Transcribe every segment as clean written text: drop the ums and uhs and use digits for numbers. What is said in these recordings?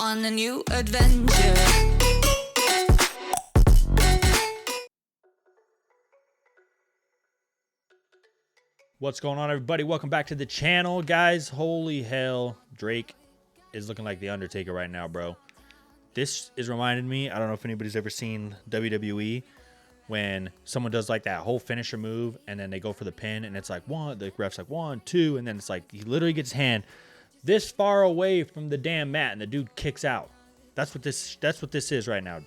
on a new adventure. What's going on, everybody? Welcome back to the channel, guys. Holy hell, Drake is looking like the Undertaker right now, bro. This is reminding me, I don't know if anybody's ever seen WWE, when someone does like that whole finisher move and then they go for the pin and it's like one, the ref's like 1, 2, and then it's like he literally gets his hand this far away from the damn mat and the dude kicks out. That's what this is right now.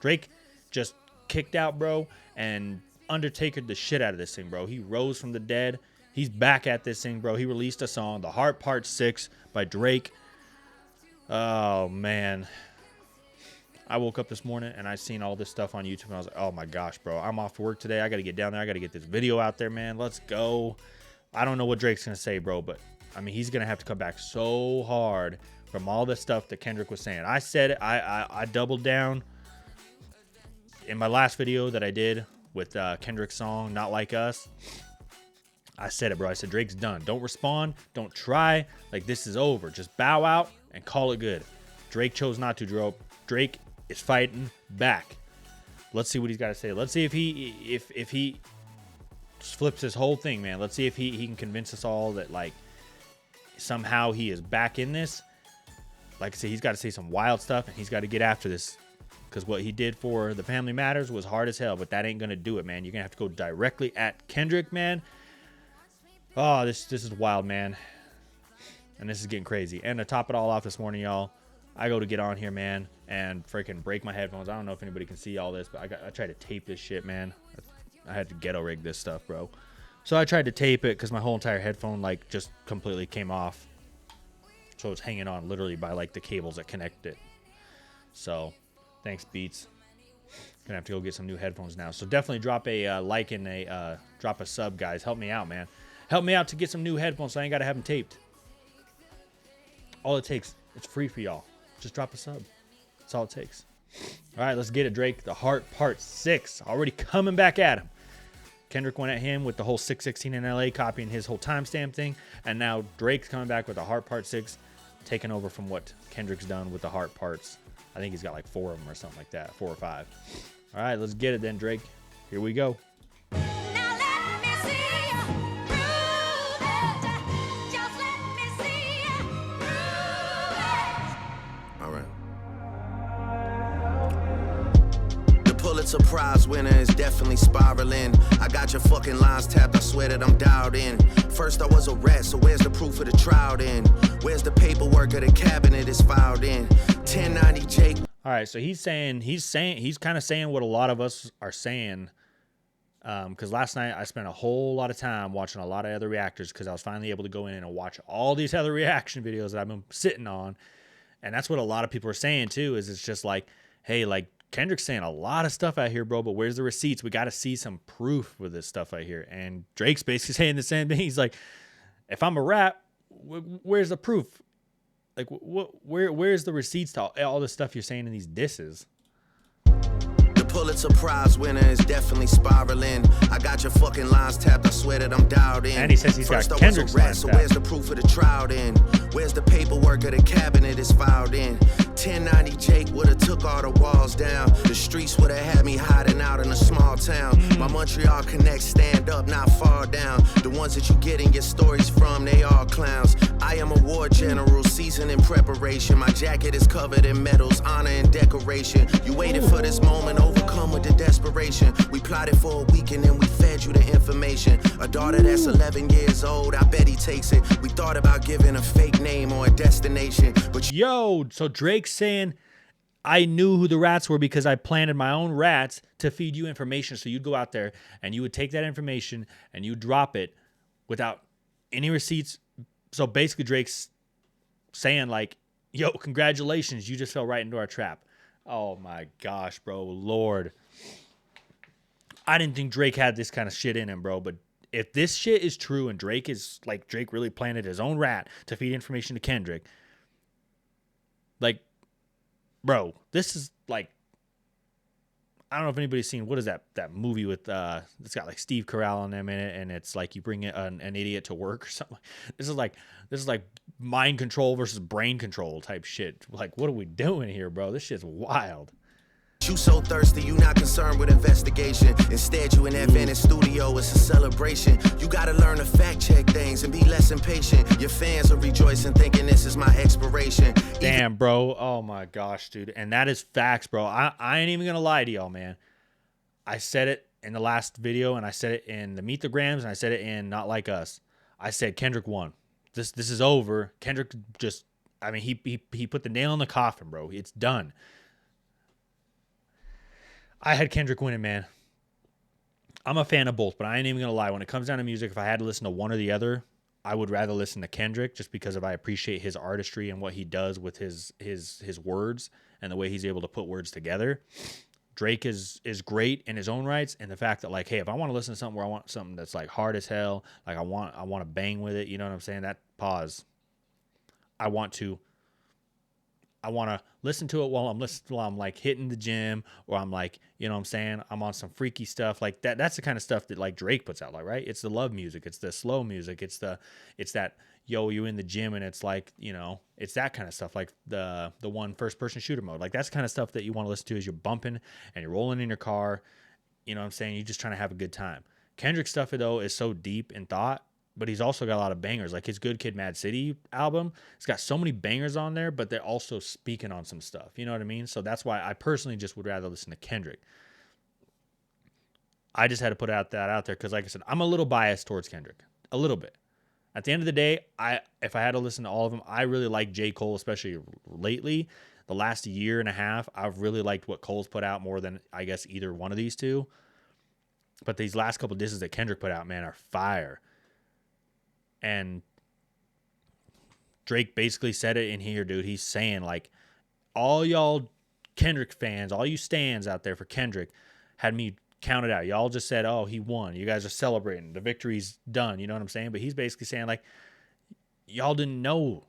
Drake just kicked out, bro, and Undertakered the shit out of this thing, bro. He rose from the dead. He's back at this thing, bro. He released a song, The Heart Part 6 by Drake. Oh, man. I woke up this morning and I seen all this stuff on YouTube and I was like, oh my gosh, bro. I'm off work today. I got to get down there. I got to get this video out there, man. Let's go. I don't know what Drake's going to say, bro, but I mean, he's going to have to come back so hard from all the stuff that Kendrick was saying. I said it. I doubled down in my last video that I did with Kendrick's song, Not Like Us. I said it, bro. I said, Drake's done. Don't respond. Don't try. Like, this is over. Just bow out and call it good. Drake chose not to, Drake is fighting back. Let's see what he's got to say. Let's see if he flips this whole thing, man. Let's see if he can convince us all that, like, somehow he is back in this. Like I said, he's got to say some wild stuff, and he's got to get after this. Because what he did for the Family Matters was hard as hell, but that ain't going to do it, man. You're going to have to go directly at Kendrick, man. Oh, this is wild, man. And this is getting crazy. And to top it all off this morning, y'all, I go to get on here, man, and freaking break my headphones. I don't know if anybody can see all this, but I tried to tape this shit, man. I had to ghetto rig this stuff, bro. So I tried to tape it because my whole entire headphone, like, just completely came off. So it's hanging on literally by, like, the cables that connect it. So thanks, Beats. Gonna have to go get some new headphones now. So definitely drop a like and drop a sub, guys. Help me out, man. Help me out to get some new headphones so I ain't gotta have them taped. All it takes, it's free for y'all. Just drop a sub. That's all it takes. All right, let's get it, Drake. The Heart Part 6 already coming back at him. Kendrick went at him with the whole 616 in LA, copying his whole timestamp thing, and now Drake's coming back with the Heart Part 6, taking over from what Kendrick's done with the Heart Parts. I think he's got like 4 of them or something like that, 4 or 5. All right, let's get it then, Drake. Here we go. Now let me see you prove it. Just let me see you prove it. All right. The Pulitzer Prize winner is definitely spiraling. I got your fucking lines tapped, I swear that I'm dialed in. First I was a rat, so where's the proof of the trial then? Where's the paperwork of the cabinet is filed in? 1090 Jake. All right, so he's kind of saying what a lot of us are saying. Because last night I spent a whole lot of time watching a lot of other reactors because I was finally able to go in and watch all these other reaction videos that I've been sitting on. And that's what a lot of people are saying too, is it's just like, hey, like Kendrick's saying a lot of stuff out here, bro, but where's the receipts? We got to see some proof with this stuff out here. And Drake's basically saying the same thing. He's like, if I'm a rap, where's the proof? Like, where's the receipts to all the stuff you're saying in these disses? The Pulitzer Prize winner is definitely spiraling. I got your fucking lines tapped, I swear that I'm dialed in. And he says he's First got I was a Kendrick's rat, lines so tapped. where's the proof of the trial then? Where's the paperwork of the cabinet is filed in? 1090 Jake would've took all the walls down. The streets would've had me hiding out in a small town. My Montreal connects stand up, not fall down. The ones that you getting your stories from, they all clowns. I am a war general, seasoned in preparation. My jacket is covered in medals, honor and decoration. You waited for this moment, overcome with the desperation. We plotted for a week and then we fed you the information. A daughter that's 11 years old, I bet he takes it. We thought about giving a fake name or a destination, but Yo, so Drake's saying, I knew who the rats were because I planted my own rats to feed you information. So you'd go out there and you would take that information and you drop it without any receipts. So basically Drake's saying like, yo, congratulations, you just fell right into our trap. Oh my gosh, bro, Lord. I didn't think Drake had this kind of shit in him, bro, but if this shit is true and Drake really planted his own rat to feed information to Kendrick, like, bro, this is like, I don't know if anybody's seen, what is that movie with it's got like Steve Carell in them in it, and it's like you bring an idiot to work or something. This is like mind control versus brain control type shit. Like, what are we doing here, bro? This shit's wild. You so thirsty, you not concerned with investigation. Instead, you in that Venice studio, it's a celebration. You gotta learn to fact check things and be less impatient. Your fans are rejoicing, thinking this is my expiration. Damn, bro. Oh my gosh, dude. And that is facts, bro. I ain't even gonna lie to y'all, man. I said it in the last video, and I said it in the Meet the Grams, and I said it in Not Like Us. I said Kendrick won. This is over. Kendrick just, I mean, he put the nail in the coffin, bro. It's done. I had Kendrick winning, man. I'm a fan of both, but I ain't even gonna lie. When it comes down to music, if I had to listen to one or the other, I would rather listen to Kendrick, just because I appreciate his artistry and what he does with his words and the way he's able to put words together. Drake is great in his own rights, and the fact that, like, hey, if I want to listen to something where I want something that's like hard as hell, like I want to bang with it, you know what I'm saying? That pause. I want to listen to it while I'm like hitting the gym, or I'm like, you know what I'm saying, I'm on some freaky stuff like that. That's the kind of stuff that like Drake puts out, like, right? It's the love music, it's the slow music, it's that yo, you in the gym, and it's like, you know, it's that kind of stuff, like the one first person shooter mode. Like, that's the kind of stuff that you want to listen to as you're bumping and you're rolling in your car, you know what I'm saying? You're just trying to have a good time. Kendrick stuff, though, is so deep in thought, but he's also got a lot of bangers. Like his Good Kid, Mad City album, it's got so many bangers on there, but they're also speaking on some stuff. You know what I mean? So that's why I personally just would rather listen to Kendrick. I just had to put that out there because, like I said, I'm a little biased towards Kendrick. A little bit. At the end of the day, if I had to listen to all of them, I really like J. Cole, especially lately. The last year and a half, I've really liked what Cole's put out more than, I guess, either one of these two. But these last couple disses that Kendrick put out, man, are fire. And Drake basically said it in here, dude. He's saying, like, all y'all Kendrick fans, all you stans out there for Kendrick had me counted out. Y'all just said, oh, he won. You guys are celebrating. The victory's done. You know what I'm saying? But he's basically saying, like, y'all didn't know.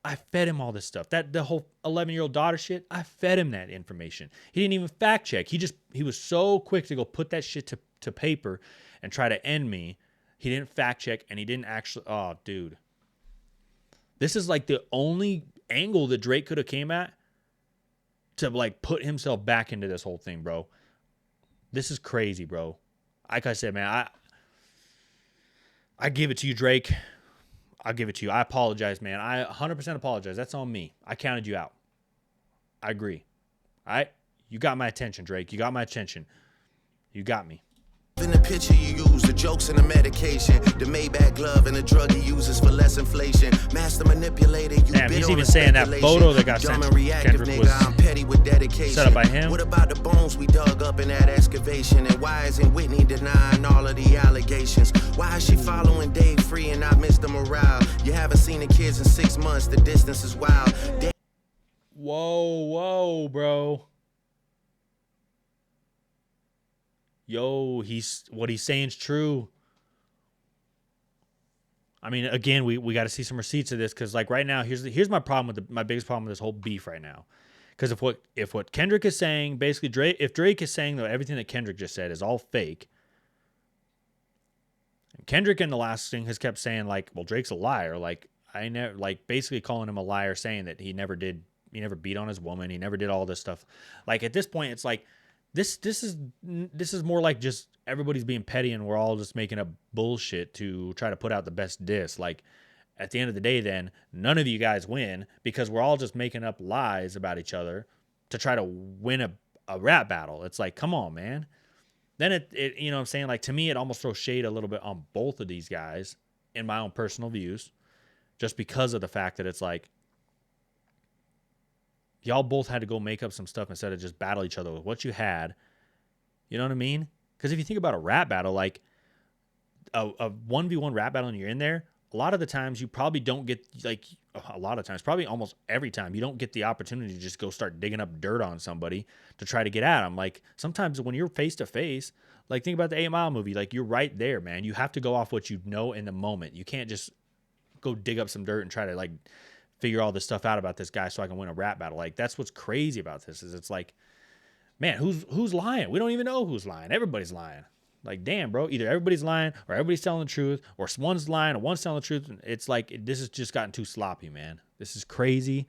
I fed him all this stuff. The whole 11-year-old daughter shit, I fed him that information. He didn't even fact check. He was so quick to go put that shit to paper and try to end me. He didn't fact check, and he didn't actually... Oh, dude. This is like the only angle that Drake could have came at to, like, put himself back into this whole thing, bro. This is crazy, bro. Like I said, man, I give it to you, Drake. I'll give it to you. I apologize, man. I 100% apologize. That's on me. I counted you out. I agree. All right? You got my attention, Drake. You got my attention. You got me. In the picture you use, the jokes and the medication, the Maybach glove and the drug he uses for less inflation. Master manipulator, you damn, bit he's on even the saying that speculation. photo that got Dumb sent and to reactive, Kendrick nigga, was I'm petty with dedication. set up by him. What about the bones we dug up in that excavation? And why isn't Whitney denying all of the allegations? Why is she following Dave Free and not Mr. Morale? You haven't seen the kids in 6 months, the distance is wild. Whoa, bro. Yo, what he's saying is true. I mean, again, we got to see some receipts of this, because, like, right now, here's my problem with my biggest problem with this whole beef right now. Because if what Kendrick is saying, basically, if Drake is saying that everything that Kendrick just said is all fake, and Kendrick in the last thing has kept saying, like, well, Drake's a liar, like, basically calling him a liar, saying that he never beat on his woman, he never did all this stuff. Like, at this point, it's like, This is more like just everybody's being petty and we're all just making up bullshit to try to put out the best diss. Like, at the end of the day, then none of you guys win, because we're all just making up lies about each other to try to win a rap battle. It's like, come on, man. Then it you know what I'm saying? Like, to me, it almost throws shade a little bit on both of these guys, in my own personal views, just because of the fact that it's like, y'all both had to go make up some stuff instead of just battle each other with what you had. You know what I mean? Because if you think about a rap battle, like a 1v1 rap battle and you're in there, a lot of the times you probably don't get, like, a lot of times, probably almost every time, you don't get the opportunity to just go start digging up dirt on somebody to try to get at them. Like, sometimes when you're face to face, like, think about the 8 Mile movie, like, you're right there, man. You have to go off what you know in the moment. You can't just go dig up some dirt and try to, like, figure all this stuff out about this guy so I can win a rap battle. Like, that's what's crazy about this, is it's like, man, who's lying? We don't even know who's lying. Everybody's lying. Like, damn, bro. Either everybody's lying or everybody's telling the truth, or one's lying or one's telling the truth. It's like this has just gotten too sloppy, man. This is crazy.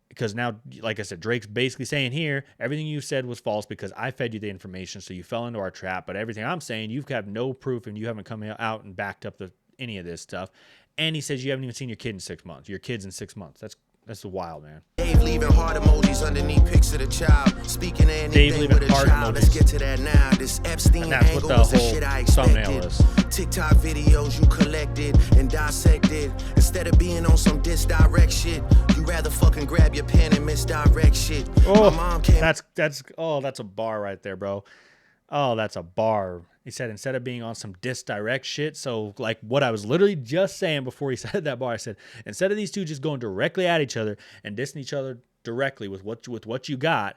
Because now, like I said, Drake's basically saying here, everything you said was false because I fed you the information, so you fell into our trap. But everything I'm saying, you've got no proof, and you haven't come out and backed up any of this stuff. And he says you haven't even seen your kid in 6 months. Your kid's in 6 months. That's wild, man. Dave leaving heart emojis underneath pics of the child. Speaking of anything leaving with a heart child, let's emojis. get to that now. This Epstein And that's what angle the was the whole shit I thumbnail expected. is. TikTok videos you collected and dissected. Instead of being on some disdirect shit, you rather fucking grab your pen and misdirect shit. Oh, My mom came that's a bar right there, bro. Oh, that's a bar. He said instead of being on some disdirect shit, so like what I was literally just saying before he said that bar, I said instead of these two just going directly at each other and dissing each other directly with what you got,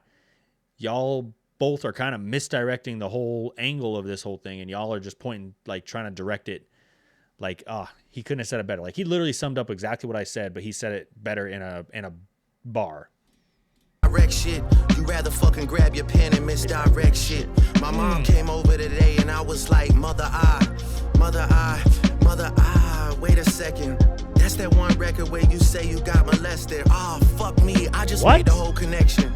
y'all both are kind of misdirecting the whole angle of this whole thing, and y'all are just pointing, like trying to direct it. Like, he couldn't have said it better. Like, he literally summed up exactly what I said, but he said it better in a bar. direct shit. You rather fucking grab your pen and misdirect shit. My mom came over today and I was like, mother, wait a second. That's that one record where you say you got molested. Oh, fuck me. I just What? made the whole connection.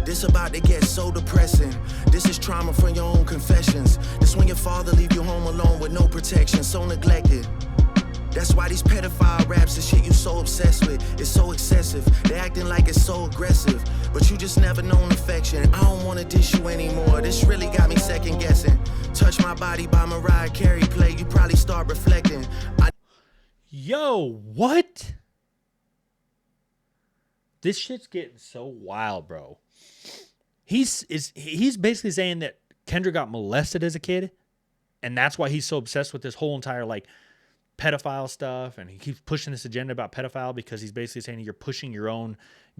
This about to get so depressing. This is trauma from your own confessions. This when your father leave you home alone with no protection, so neglected. That's why these pedophile raps and shit you so obsessed with is so excessive. They acting like it's so aggressive, but you just never known affection. I don't wanna dish you anymore. This really got me second guessing. Touch My Body by Mariah Carey play, you probably start reflecting. Yo, what? This shit's getting so wild, bro. He's basically saying that Kendrick got molested as a kid, and that's why he's so obsessed with this whole entire like pedophile stuff, and he keeps pushing this agenda about pedophile because he's basically saying you're pushing your own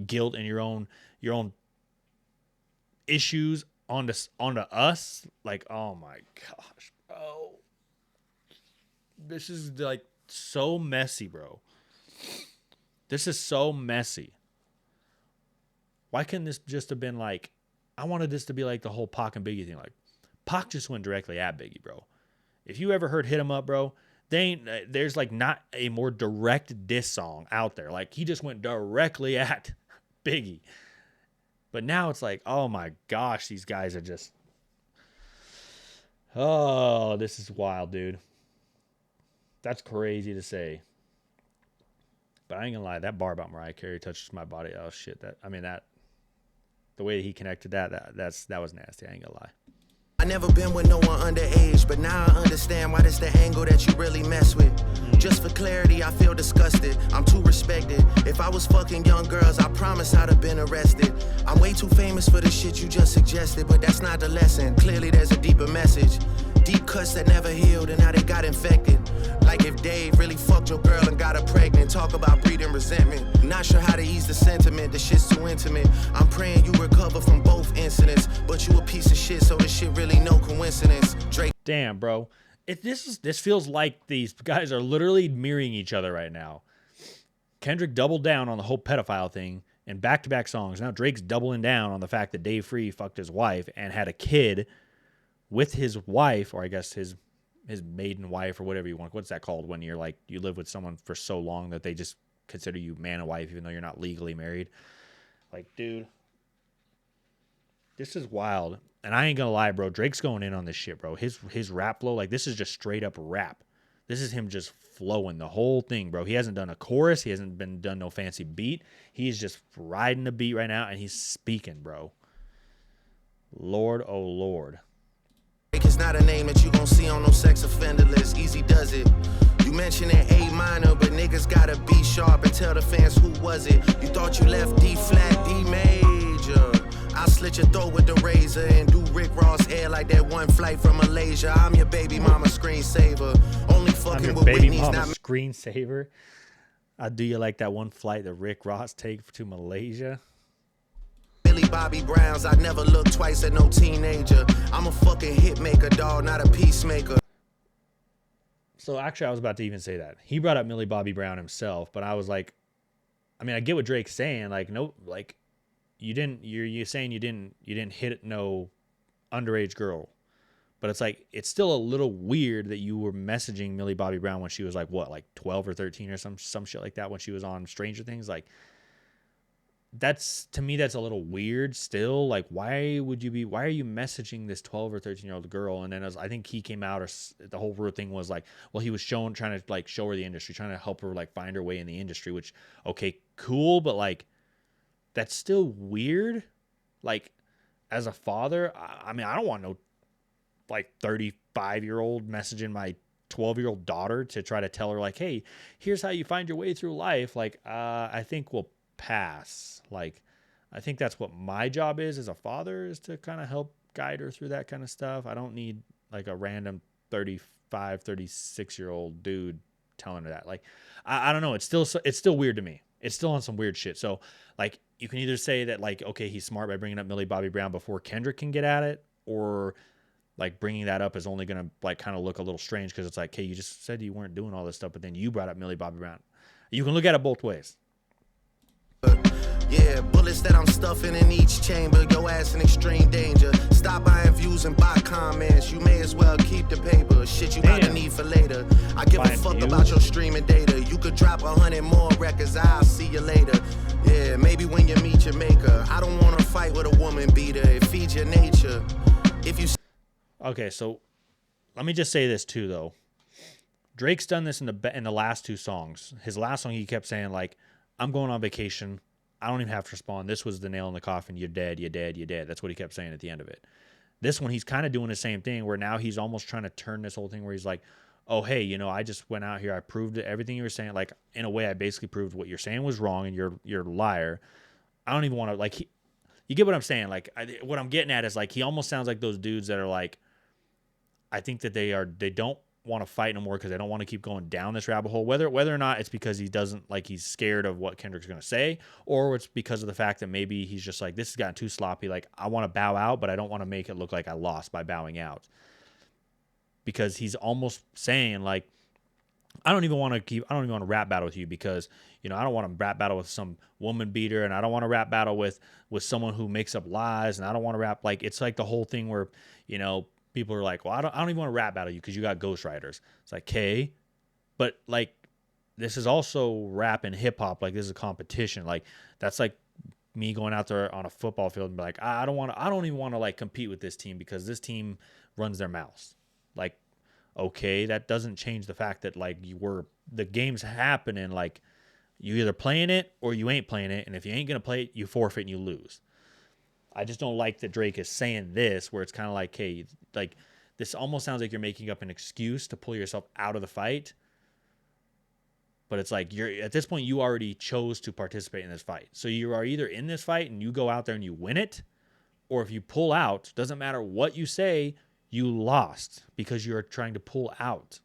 guilt and your own issues onto us. Like, oh my gosh, bro. This is like so messy, bro. This is so messy. Why couldn't this just have been like, I wanted this to be like the whole Pac and Biggie thing. Like, Pac just went directly at Biggie, bro. If you ever heard Hit 'Em Up, bro, there's like not a more direct diss song out there. Like, he just went directly at Biggie. But now it's like, oh my gosh, these guys are just, oh, this is wild, dude. That's crazy to say. But I ain't gonna lie, that bar about Mariah Carey touches my body. Oh shit, the way he connected that was nasty. I ain't gonna lie. I never been with no one underage, but now I understand why that's the angle that you really mess with. Just for clarity, I feel disgusted. I'm too respected. If I was fucking young girls, I promise I'd have been arrested. I'm way too famous for the shit you just suggested, but that's not the lesson. Clearly there's a deeper message. Deep cuts that never healed and now they got infected. Like if Dave really fucked your girl and got her pregnant. Talk about breeding resentment. Not sure how to ease the sentiment. The shit's too intimate. I'm praying you recover from both incidents, but you a piece of shit, so this shit really no coincidence. Drake. Damn, bro. This feels like these guys are literally mirroring each other right now. Kendrick doubled down on the whole pedophile thing in back-to-back songs. Now Drake's doubling down on the fact that Dave Free fucked his wife and had a kid with his wife, or I guess his maiden wife, or whatever you want. What's that called when you're like, you live with someone for so long that they just consider you man and wife even though you're not legally married? Like, dude, this is wild. And I ain't gonna lie, bro, Drake's going in on this shit, bro. His rap flow, like, this is just straight up rap. This is him just flowing the whole thing, bro. He hasn't done a chorus. He hasn't done no fancy beat. He's just riding the beat right now, and he's speaking, bro. Lord, oh Lord. It's not a name that you gon' see on no sex offender list. Easy does it. You mention it A minor, but niggas gotta be sharp and tell the fans who was it. You thought you left D flat, D major. I'll slit your throat with the razor and do Rick Ross hair like that one flight from Malaysia. I'm your baby mama screensaver. Only I'm fucking your with baby Whitney's mama not screensaver. I do you like that one flight that Rick Ross take to Malaysia? Billy Bobby Browns. I never look twice at no teenager. I'm a fucking hit maker, dog, not a peacemaker. So actually, I was about to even say that. He brought up Millie Bobby Brown himself, but I was like, I mean, I get what Drake's saying. Like, no, like, you're saying you didn't hit no underage girl, but it's like it's still a little weird that you were messaging Millie Bobby Brown when she was like what, like 12 or 13 or some shit like that when she was on Stranger Things. Like that's, to me, that's a little weird still. Like why are you messaging this 12 or 13-year-old girl? And then I think he came out, or the whole real thing was like, well, he was trying to like show her the industry, trying to help her like find her way in the industry, which, okay, cool, but like that's still weird. Like as a father, I mean, I don't want no like 35-year-old messaging my 12-year-old daughter to try to tell her like, hey, here's how you find your way through life. Like I think we'll pass. Like I think that's what my job is as a father, is to kind of help guide her through that kind of stuff. I don't need like a random 35, 36-year-old dude telling her that. Like I don't know, it's still weird to me. It's still on some weird shit. So like you can either say that like, okay, he's smart by bringing up Millie Bobby Brown before Kendrick can get at it, or like bringing that up is only going to like kind of look a little strange because it's like, hey, you just said you weren't doing all this stuff, but then you brought up Millie Bobby Brown. You can look at it both ways. Yeah, bullets that I'm stuffing in each chamber. Your ass in extreme danger. Stop buying views and buy comments. You may as well keep the paper. Shit you got to need for later. I give a fuck about your streaming data. You could drop 100 more records. I'll see you later. Yeah, maybe when you meet your maker. I don't want to fight with a woman beater. It feeds your nature. If you... Okay, so let me just say this too, though. Drake's done this in the last two songs. His last song, he kept saying like, I'm going on vacation. I don't even have to respond. This was the nail in the coffin. You're dead. You're dead. You're dead. That's what he kept saying at the end of it. This one, he's kind of doing the same thing, where now he's almost trying to turn this whole thing where he's like, oh, hey, you know, I just went out here. I proved everything you were saying. Like, in a way, I basically proved what you're saying was wrong, and you're a liar. I don't even want to, like, you get what I'm saying? Like, what I'm getting at is, like, he almost sounds like those dudes that are like, I think that they don't want to fight no more because they don't want to keep going down this rabbit hole, whether or not it's because he doesn't, like, he's scared of what Kendrick's going to say, or it's because of the fact that maybe he's just like, this has gotten too sloppy. Like, I want to bow out, but I don't want to make it look like I lost by bowing out, because he's almost saying like, I don't even want to rap battle with you because, you know, I don't want to rap battle with some woman beater, and I don't want to rap battle with someone who makes up lies, and I don't want to rap, like, it's like the whole thing where, you know, people are like, well, I don't even want to rap battle you because you got ghostwriters. It's like, okay, but like, this is also rap and hip hop. Like, this is a competition. Like, that's like me going out there on a football field and be like, I don't even want to like compete with this team because this team runs their mouths. Like, okay, that doesn't change the fact that like the game's happening. Like, you either playing it or you ain't playing it, and if you ain't gonna play it, you forfeit and you lose. I just don't like that Drake is saying this, where it's kind of like, hey, like, this almost sounds like you're making up an excuse to pull yourself out of the fight. But it's like, you're at this point, you already chose to participate in this fight. So you are either in this fight and you go out there and you win it, or if you pull out, doesn't matter what you say, you lost because you're trying to pull out.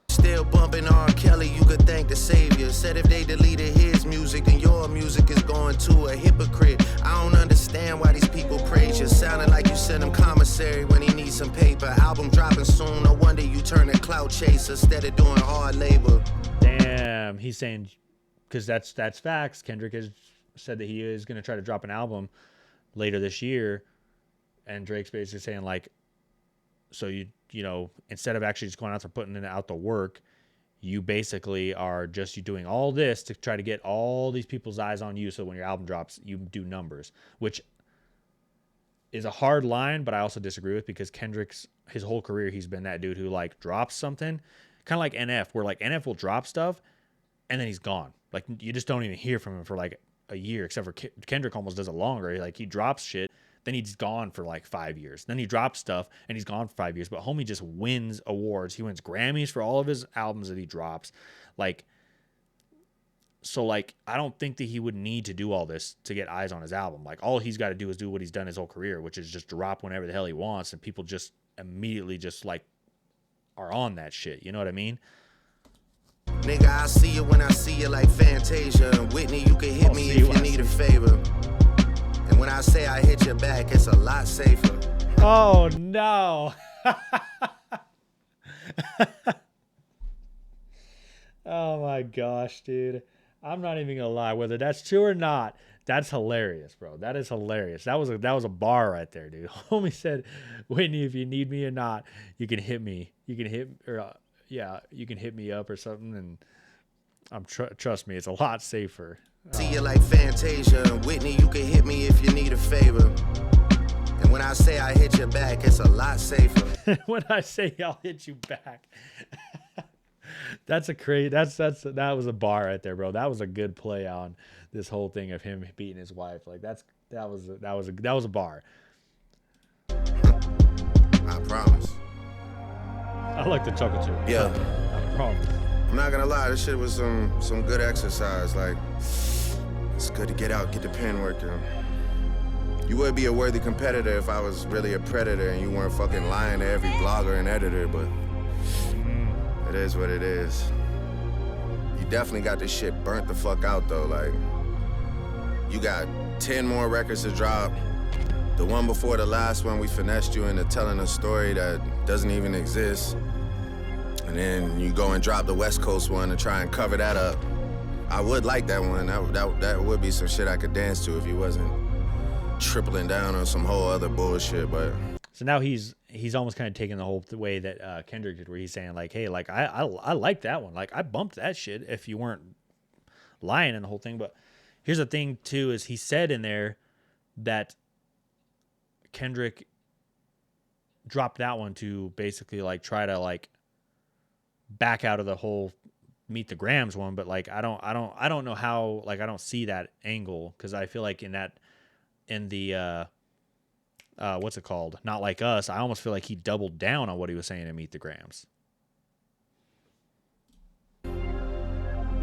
Still bumping R. Kelly, you could thank the savior. Said if they deleted his music, then your music is going to a hypocrite. I don't understand why these people praise you. Sounding like you sent him commissary when he needs some paper. Album dropping soon, no wonder you turn a clout chaser instead of doing hard labor. Damn, he's saying, because that's facts. Kendrick has said that he is going to try to drop an album later this year, and Drake's basically saying like, so you know, instead of actually just going out there putting out the work, you basically are just doing all this to try to get all these people's eyes on you, so when your album drops, you do numbers, which is a hard line, but I also disagree with, because Kendrick's, his whole career, he's been that dude who like drops something, kind of like NF, where like NF will drop stuff and then he's gone. Like, you just don't even hear from him for like a year, except for Kendrick almost does it longer. Like, he drops shit, then he's gone for like 5 years. Then he drops stuff and he's gone for 5 years. But homie just wins awards. He wins Grammys for all of his albums that he drops. Like, so like, I don't think that he would need to do all this to get eyes on his album. Like, all he's got to do is do what he's done his whole career, which is just drop whenever the hell he wants, and people just immediately just like are on that shit. You know what I mean? Nigga, I see you when I see you, like Fantasia. Whitney, you can hit me if you need a favor. And when I say I hit your back, it's a lot safer. Oh, no. Oh, my gosh, dude. I'm not even going to lie. Whether that's true or not, That's hilarious, bro. That is hilarious. That was a bar right there, dude. Homie said, "Whitney, if you need me or not, you can hit me. You can hit or yeah, you can hit me up or something." And trust me, it's a lot safer. See you like Fantasia. Whitney, you can hit me if you need a favor. And when I say I hit your back, it's a lot safer. When I say I'll hit you back, that was a bar right there, bro. That was a good play on this whole thing of him beating his wife. Like that was a bar. I promise. I like the chuckle too. Yeah. I promise. I'm not gonna lie, this shit was some good exercise. Like, it's good to get out, get the pen working. You would be a worthy competitor if I was really a predator and you weren't fucking lying to every blogger and editor, but it is what it is. You definitely got this shit burnt the fuck out though. Like, you got 10 more records to drop. The one before the last one, we finessed you into telling a story that doesn't even exist. And then you go and drop the West Coast one and try and cover that up. I would like that one. That would be some shit I could dance to if you wasn't tripling down on some whole other bullshit. But so now he's almost kind of taking the whole way that Kendrick did, where he's saying like, hey, like I like that one. Like I bumped that shit if you weren't lying in the whole thing. But here's the thing too, is he said in there that Kendrick dropped that one to basically like try to like back out of the whole Meet the Grams one, but like I don't know how, like I don't see that angle, because I feel like in the what's it called, Not Like Us, I almost feel like he doubled down on what he was saying in Meet the Grams.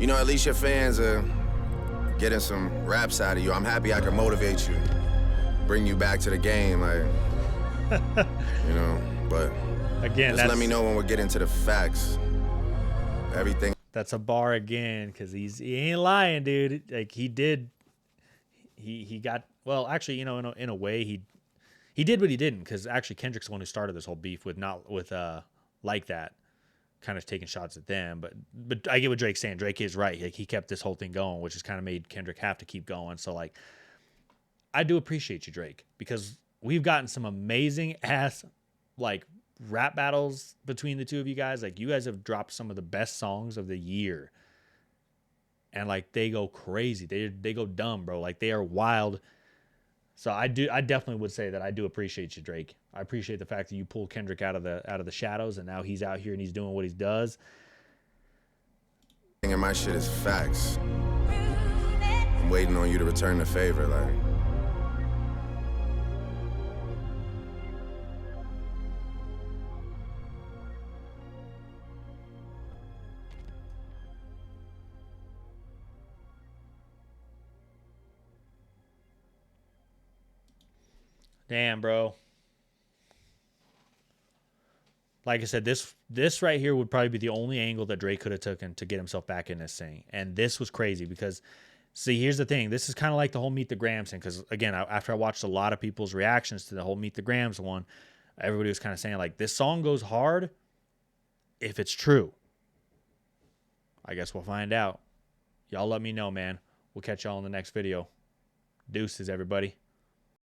you know, at least your fans are getting some raps out of you. I'm happy I can motivate you, bring you back to the game, like you know. But Again, just let me know when we're getting to the facts. Everything. That's a bar again, because he ain't lying, dude. Like he got, well, actually, you know, in a way he did, but he didn't, because actually Kendrick's the one who started this whole beef with Like That, kind of taking shots at them. But I get what Drake's saying. Drake is right. Like he kept this whole thing going, which has kind of made Kendrick have to keep going. So like, I do appreciate you, Drake, because we've gotten some amazing ass like rap battles between the two of you guys. Like you guys have dropped some of the best songs of the year, and like they go crazy, they go dumb, bro. Like they are wild. So I definitely would say that I do appreciate you, Drake. I appreciate the fact that you pulled Kendrick out of the shadows, and now he's out here and he's doing what he does. And my shit is facts. I'm waiting on you to return the favor, like. Damn, bro. Like I said, this right here would probably be the only angle that Drake could have taken to get himself back in this thing. And this was crazy because, see, here's the thing. This is kind of like the whole Meet the Grams thing, because, again, after I watched a lot of people's reactions to the whole Meet the Grams one, everybody was kind of saying, like, this song goes hard if it's true. I guess we'll find out. Y'all let me know, man. We'll catch y'all in the next video. Deuces, everybody.